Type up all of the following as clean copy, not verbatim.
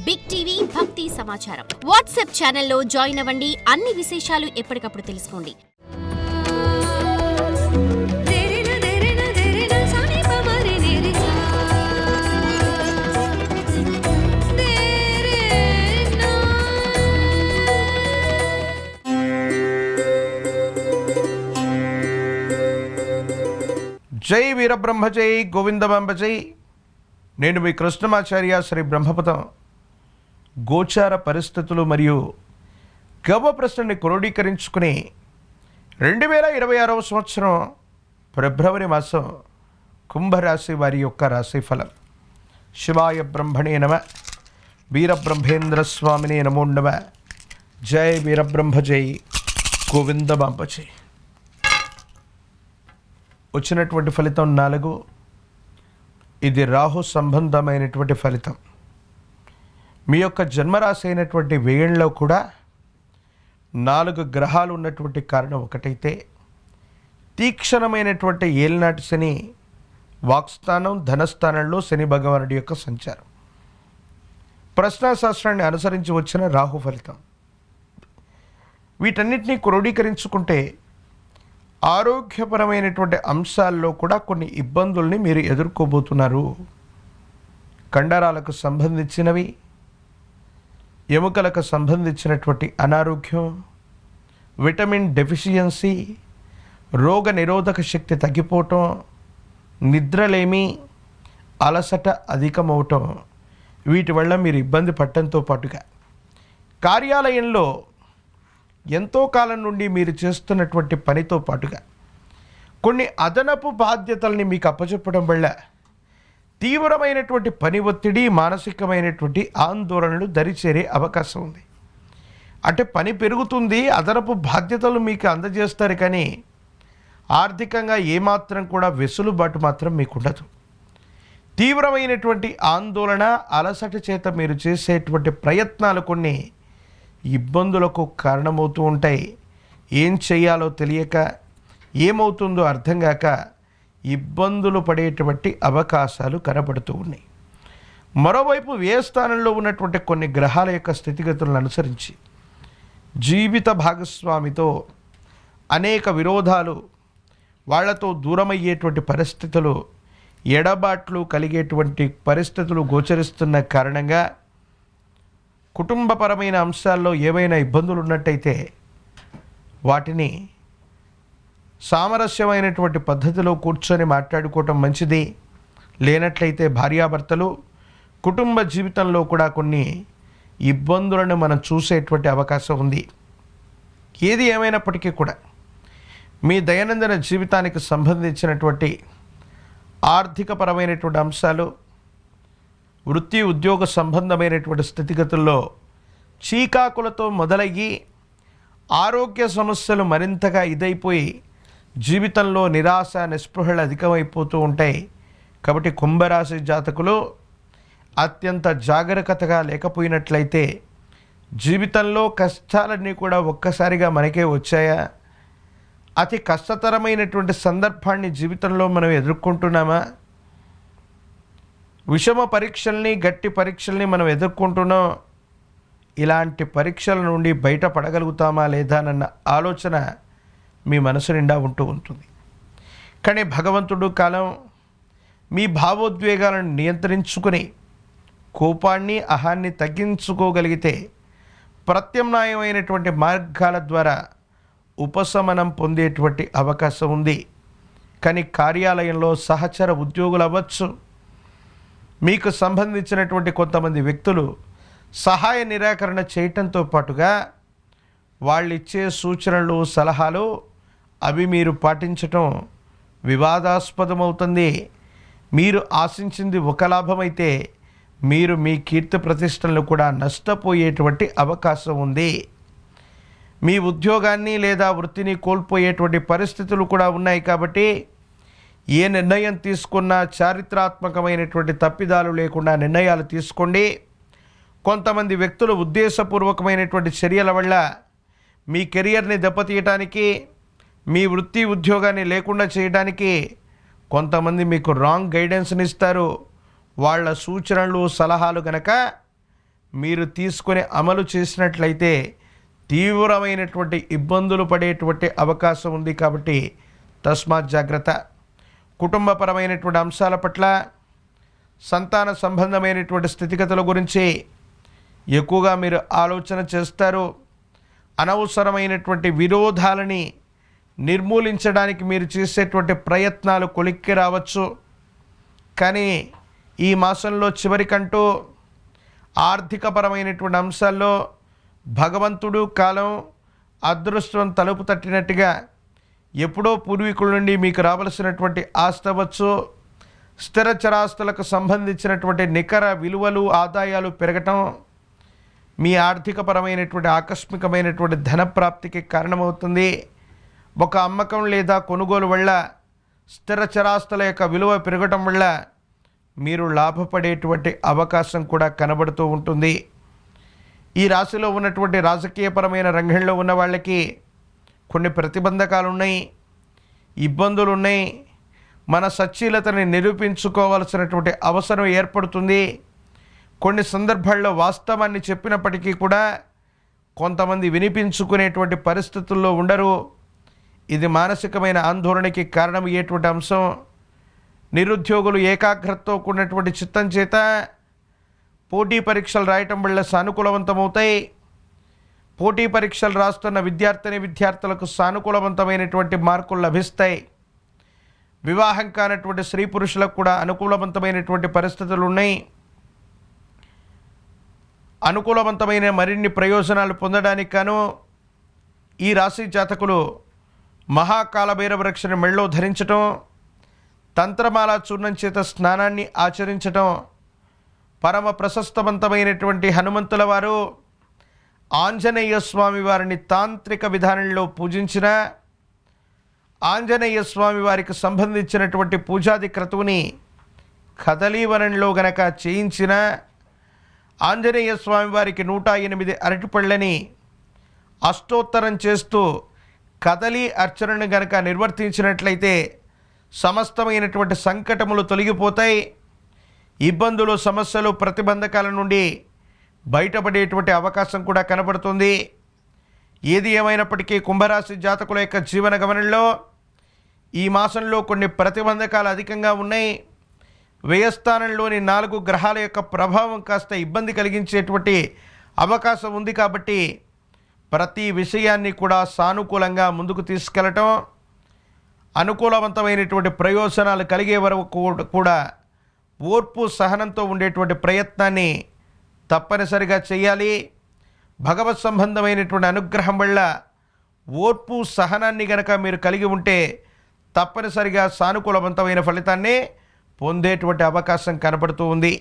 Big TV భక్తి సమాచారం WhatsApp ఛానల్లో జాయిన్ అవ్వండి. అన్ని విశేషాలు ఎప్పటికప్పుడు తెలుసుకోండి. జై వీరబ్రహ్మ జై గోవిందమాంబ జై. నేను మీ కృష్ణమాచార్య శ్రీ బ్రహ్మపదం. గోచార పరిస్థితులు మరియు గవ్వ ప్రశ్నని క్రోడీకరించుకుని 2026వ సంవత్సరం ఫిబ్రవరి మాసం కుంభరాశి వారి యొక్క రాశిఫలం. శివాయ బ్రహ్మణే నమ. వీరబ్రహ్మేంద్ర స్వామినే నమో నమ. జై వీరబ్రహ్మ జై గోవిందమాంబ జై. వచ్చినటువంటి ఫలితం 4. ఇది రాహు సంబంధమైనటువంటి ఫలితం. మీ యొక్క జన్మరాశి అయినటువంటి వ్యయంలో కూడా 4 గ్రహాలు ఉన్నటువంటి కారణం ఒకటైతే తీక్షణమైనటువంటి ఏలినాటి శని వాక్స్థానం ధనస్థానంలో శని భగవానుడి యొక్క సంచారం, ప్రశ్నాశాస్త్రాన్ని అనుసరించి వచ్చిన రాహు ఫలితం. వీటన్నిటినీ క్రోడీకరించుకుంటే ఆరోగ్యపరమైనటువంటి అంశాల్లో కూడా కొన్ని ఇబ్బందుల్ని మీరు ఎదుర్కోబోతున్నారు. కండరాలకు సంబంధించినవి, ఎముకలకు సంబంధించినటువంటి అనారోగ్యం, విటమిన్ డెఫిషియన్సీ, రోగ నిరోధక శక్తి తగ్గిపోవటం, నిద్రలేమి, అలసట అధికమవటం, వీటి వల్ల మీరు ఇబ్బంది పడటంతో పాటుగా కార్యాలయంలో ఎంతో కాలం నుండి మీరు చేస్తున్నటువంటి పనితో పాటుగా కొన్ని అదనపు బాధ్యతల్ని మీకు అప్పచెప్పడం వల్ల తీవ్రమైనటువంటి పని ఒత్తిడి, మానసికమైనటువంటి ఆందోళనలు దరిచేరే అవకాశం ఉంది. అంటే పని పెరుగుతుంది, అదనపు బాధ్యతలు మీకు అందజేస్తారు, కానీ ఆర్థికంగా ఏమాత్రం కూడా వెసులుబాటు మాత్రం మీకు ఉండదు. తీవ్రమైనటువంటి ఆందోళన, అలసట చేత మీరు చేసేటువంటి ప్రయత్నాలు కొన్ని ఇబ్బందులకు కారణమవుతూ ఉంటాయి. ఏం చేయాలో తెలియక, ఏమవుతుందో అర్థం కాక ఇబ్బందులు పడేటువంటి అవకాశాలు కనబడుతూ ఉన్నాయి. మరోవైపు వ్యయ స్థానంలో ఉన్నటువంటి కొన్ని గ్రహాల యొక్క స్థితిగతులను అనుసరించి జీవిత భాగస్వామితో అనేక విరోధాలు, వాళ్లతో దూరమయ్యేటువంటి పరిస్థితులు, ఎడబాట్లు కలిగేటువంటి పరిస్థితులు గోచరిస్తున్న కారణంగా కుటుంబపరమైన అంశాల్లో ఏవైనా ఇబ్బందులు ఉన్నట్టయితే వాటిని సామరస్యమైనటువంటి పద్ధతిలో కూర్చొని మాట్లాడుకోవటం మంచిది. లేనట్లయితే భార్యాభర్తలు కుటుంబ జీవితంలో కూడా కొన్ని ఇబ్బందులను మనం చూసేటువంటి అవకాశం ఉంది. ఏది ఏమైనప్పటికీ కూడా మీ దైనందిన జీవితానికి సంబంధించినటువంటి ఆర్థికపరమైనటువంటి అంశాలు, వృత్తి ఉద్యోగ సంబంధమైనటువంటి స్థితిగతుల్లో చీకాకులతో మొదలయ్యి ఆరోగ్య సమస్యలు మరింతగా ఇదైపోయి జీవితంలో నిరాశ, నిస్పృహలు అధికమైపోతూ ఉంటాయి. కాబట్టి కుంభరాశి జాతకులు అత్యంత జాగరూకతగా లేకపోయినట్లయితే జీవితంలో కష్టాలన్నీ కూడా ఒక్కసారిగా మనకే వచ్చాయా? అతి కష్టతరమైనటువంటి సందర్భాన్ని జీవితంలో మనం ఎదుర్కొంటున్నామా? విషమ పరీక్షల్ని, గట్టి పరీక్షల్ని మనం ఎదుర్కొంటున్నాం. ఇలాంటి పరీక్షల నుండి బయటపడగలుగుతామా లేదా అన్న ఆలోచన మీ మనసు నిండా ఉంటూ ఉంటుంది. కానీ భగవంతుడు కాలం మీ భావోద్వేగాలను నియంత్రించుకుని కోపాన్ని, అహాన్ని తగ్గించుకోగలిగితే ప్రత్యామ్నాయమైనటువంటి మార్గాల ద్వారా ఉపశమనం పొందేటువంటి అవకాశం ఉంది. కానీ కార్యాలయంలో సహచర ఉద్యోగులు అవ్వచ్చు, మీకు సంబంధించినటువంటి కొంతమంది వ్యక్తులు సహాయ నిరాకరణ చేయటంతో పాటుగా వాళ్ళు ఇచ్చే సూచనలు, సలహాలు అవి మీరు పాటించటం వివాదాస్పదమవుతుంది. మీరు ఆశించింది ఒక లాభమైతే మీరు మీ కీర్తి ప్రతిష్టలను కూడా నష్టపోయేటువంటి అవకాశం ఉంది. మీ ఉద్యోగాన్ని లేదా వృత్తిని కోల్పోయేటువంటి పరిస్థితులు కూడా ఉన్నాయి. కాబట్టి ఏ నిర్ణయం తీసుకున్నా చారిత్రాత్మకమైనటువంటి తప్పిదాలు లేకుండా నిర్ణయాలు తీసుకోండి. కొంతమంది వ్యక్తులు ఉద్దేశపూర్వకమైనటువంటి చర్యల వల్ల మీ కెరియర్ని దెబ్బతీయటానికి, మీ వృత్తి ఉద్యోగాన్ని లేకుండా చేయడానికి కొంతమంది మీకు రాంగ్ గైడెన్స్ని ఇస్తారు. వాళ్ళ సూచనలు, సలహాలు కనుక మీరు తీసుకొని అమలు చేసినట్లయితే తీవ్రమైనటువంటి ఇబ్బందులు పడేటువంటి అవకాశం ఉంది. కాబట్టి తస్మాత్ జాగ్రత్త. కుటుంబపరమైనటువంటి అంశాల పట్ల, సంతాన సంబంధమైనటువంటి స్థితిగతుల గురించి ఎక్కువగా మీరు ఆలోచన చేస్తారు. అనవసరమైనటువంటి విరోధాలని నిర్మూలించడానికి మీరు చేసేటువంటి ప్రయత్నాలు కొలిక్కి రావచ్చు. కానీ ఈ మాసంలో చివరికంటూ ఆర్థికపరమైనటువంటి అంశాల్లో భగవంతుడు కాలం అదృష్టం తలుపు తట్టినట్టుగా ఎప్పుడో పూర్వీకుల నుండి మీకు రావలసినటువంటి ఆస్తి అవ్వచ్చు, స్థిర చరాస్తులకు సంబంధించినటువంటి నికర విలువలు, ఆదాయాలు పెరగటం మీ ఆర్థికపరమైనటువంటి ఆకస్మికమైనటువంటి ధనప్రాప్తికి కారణమవుతుంది. ఒక అమ్మకం లేదా కొనుగోలు వల్ల స్థిర చరాస్తుల యొక్క విలువ పెరగటం వల్ల మీరు లాభపడేటువంటి అవకాశం కూడా కనబడుతూ ఉంటుంది. ఈ రాశిలో ఉన్నటువంటి రాజకీయపరమైన రంగంలో ఉన్న వాళ్ళకి కొన్ని ప్రతిబంధకాలు ఉన్నాయి, ఇబ్బందులు ఉన్నాయి. మన సచ్చీలతని నిరూపించుకోవాల్సినటువంటి అవసరం ఏర్పడుతుంది. కొన్ని సందర్భాల్లో వాస్తవాన్ని చెప్పినప్పటికీ కూడా కొంతమంది వినిపించుకునేటువంటి పరిస్థితుల్లో ఉండరు. ఇది మానసికమైన ఆందోళనకి కారణమయ్యేటువంటి అంశం. నిరుద్యోగులు ఏకాగ్రతతో కూడినటువంటి చిత్తం చేత పోటీ పరీక్షలు రాయటం వల్ల సానుకూలవంతమవుతాయి. పోటీ పరీక్షలు రాస్తున్న విద్యార్థులకు సానుకూలవంతమైనటువంటి మార్కులు లభిస్తాయి. వివాహం కానటువంటి స్త్రీ పురుషులకు కూడా అనుకూలవంతమైనటువంటి పరిస్థితులు ఉన్నాయి. అనుకూలవంతమైన మరిన్ని ప్రయోజనాలు పొందడానికి గాను ఈ రాశి జాతకులు మహాకాలభైరవ రక్షణ మెళ్ళో ధరించటం, తంత్రమాల చూర్ణం చేత స్నానాన్ని ఆచరించటం, పరమ ప్రశస్తవంతమైనటువంటి హనుమంతుల వారు, ఆంజనేయ స్వామి వారిని తాంత్రిక విధానంలో పూజించిన, ఆంజనేయ స్వామి వారికి సంబంధించినటువంటి పూజాది క్రతువుని కదలీవనంలో గనక చేయించిన, ఆంజనేయ స్వామి వారికి 108 అరటిపళ్ళని అష్టోత్తరం చేస్తూ కదలి అర్చనను గనక నిర్వర్తించినట్లయితే సమస్తమైనటువంటి సంకటములు తొలగిపోతాయి. ఇబ్బందులు, సమస్యలు, ప్రతిబంధకాల నుండి బయటపడేటువంటి అవకాశం కూడా కనబడుతుంది. ఏది ఏమైనప్పటికీ కుంభరాశి జాతకుల యొక్క జీవన గమనంలో ఈ మాసంలో కొన్ని ప్రతిబంధకాలు అధికంగా ఉన్నాయి. వ్యయస్థానంలోని 4 గ్రహాల యొక్క ప్రభావం కాస్త ఇబ్బంది కలిగించేటువంటి అవకాశం ఉంది. కాబట్టి ప్రతి విషయాన్ని కూడా సానుకూలంగా ముందుకు తీసుకెళ్ళటం, అనుకూలవంతమైనటువంటి ప్రయోజనాలు కలిగే వరకు కూడా ఓర్పు సహనంతో ఉండేటువంటి ప్రయత్నాన్ని తప్పనిసరిగా చేయాలి. భగవత్ సంబంధమైనటువంటి అనుగ్రహం వల్ల ఓర్పు సహనాన్ని గనక మీరు కలిగి ఉంటే తప్పనిసరిగా సానుకూలవంతమైన ఫలితాన్ని పొందేటువంటి అవకాశం కనపడుతూ ఉంది.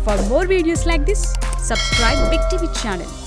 For more videos like this, subscribe Big TV channel.